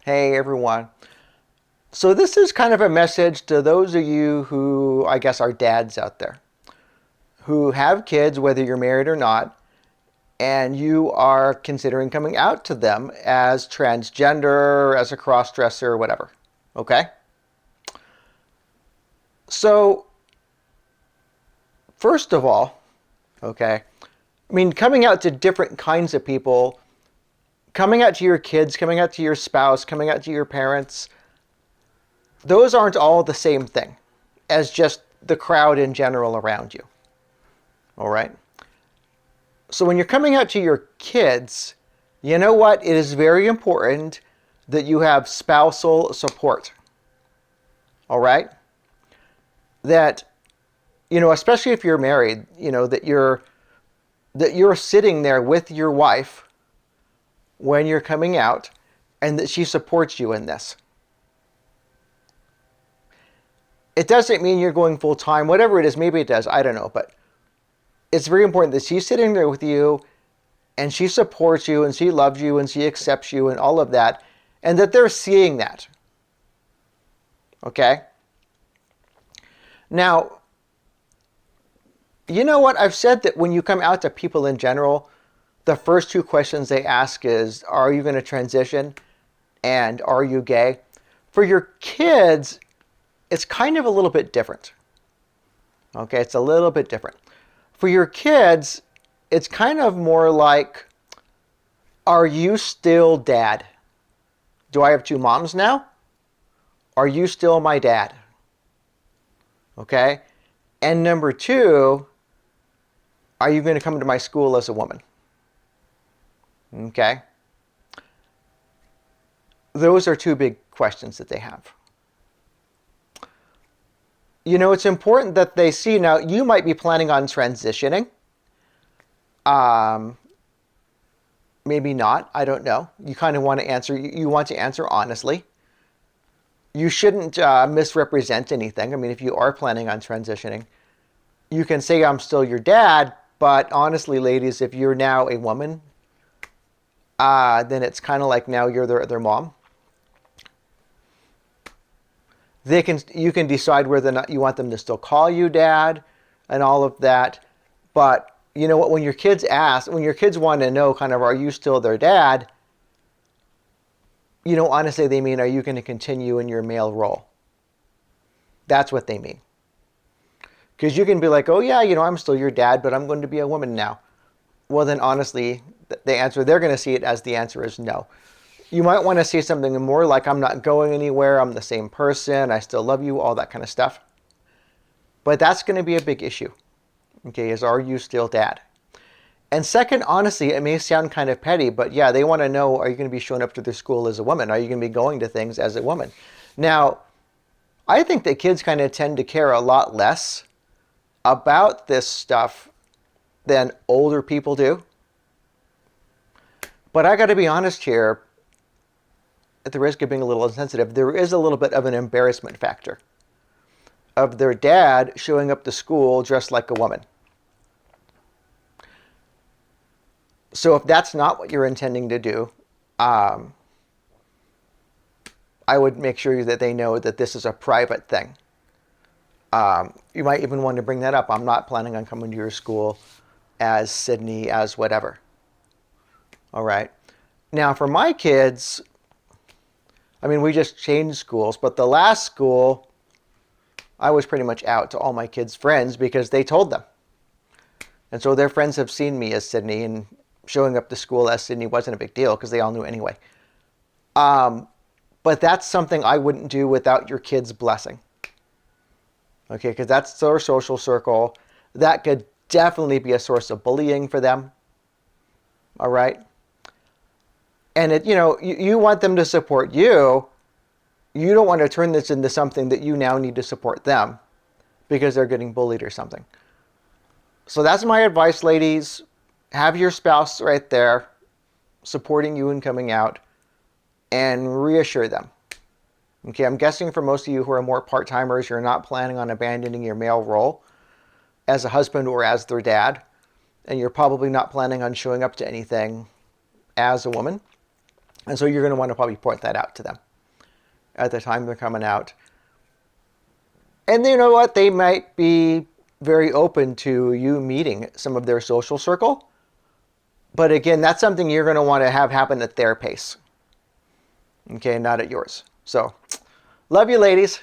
Hey everyone. So this is kind of a message to those of you who I guess are dads out there who have kids, whether you're married or not, and you are considering coming out to them as transgender, as a cross-dresser, whatever. Okay? So first of all, okay, I mean, coming out to different kinds of people, coming out to your kids, coming out to your spouse, coming out to your parents, those aren't all the same thing as just the crowd in general around you. All right? So when you're coming out to your kids, you know what? It is very important that you have spousal support. All right? That, especially if you're married, that you're sitting there with your wife when you're coming out and that she supports you in this. It doesn't mean you're going full time, whatever it is, maybe it does, I don't know, but it's very important that she's sitting there with you and she supports you and she loves you and she accepts you and all of that, and that they're seeing that. Okay? Now, you know what? I've said that when you come out to people in general, the first two questions they ask is, are you going to transition? And are you gay? For your kids, it's kind of a little bit different. Okay, it's a little bit different. For your kids, it's kind of more like, are you still dad? Do I have two moms now? Are you still my dad? Okay? And number two, are you going to come to my school as a woman? Okay? Those are two big questions that they have. It's important that they see. Now, you might be planning on transitioning. Maybe not. I don't know. You kind of want to answer. You want to answer honestly. You shouldn't misrepresent anything. I mean, if you are planning on transitioning, you can say, I'm still your dad. But honestly, ladies, if you're now a woman, then it's kind of like now you're their mom. You can decide whether or not you want them to still call you dad and all of that. But you know what, when your kids want to know kind of, are you still their dad? Honestly, they mean, are you going to continue in your male role? That's what they mean. Because you can be like, oh yeah, I'm still your dad, but I'm going to be a woman now. Well, then honestly, the answer, they're going to see it as the answer is no. You might want to say something more like, I'm not going anywhere, I'm the same person, I still love you, all that kind of stuff. But that's going to be a big issue. Okay, is, are you still dad? And second, honestly, it may sound kind of petty, but yeah, they want to know, are you going to be showing up to their school as a woman? Are you going to be going to things as a woman? Now, I think that kids kind of tend to care a lot less about this stuff than older people do. But I got to be honest here, at the risk of being a little insensitive, there is a little bit of an embarrassment factor of their dad showing up to school dressed like a woman. So if that's not what you're intending to do, I would make sure that they know that this is a private thing. You might even want to bring that up. I'm not planning on coming to your school as Sydney, as whatever. All right. Now for my kids, I mean, we just changed schools, but the last school, I was pretty much out to all my kids' friends because they told them. And so their friends have seen me as Sydney, and showing up to school as Sydney wasn't a big deal because they all knew anyway. But that's something I wouldn't do without your kids' blessing. Okay, because that's their social circle. That could definitely be a source of bullying for them. All right? And you want them to support you. You don't want to turn this into something that you now need to support them because they're getting bullied or something. So that's my advice, ladies. Have your spouse right there supporting you in coming out and reassure them. Okay, I'm guessing for most of you who are more part-timers, you're not planning on abandoning your male role as a husband or as their dad. And you're probably not planning on showing up to anything as a woman. And so you're going to want to probably point that out to them at the time they're coming out. And you know what? They might be very open to you meeting some of their social circle. But again, that's something you're going to want to have happen at their pace. Okay, not at yours. So, love you, ladies.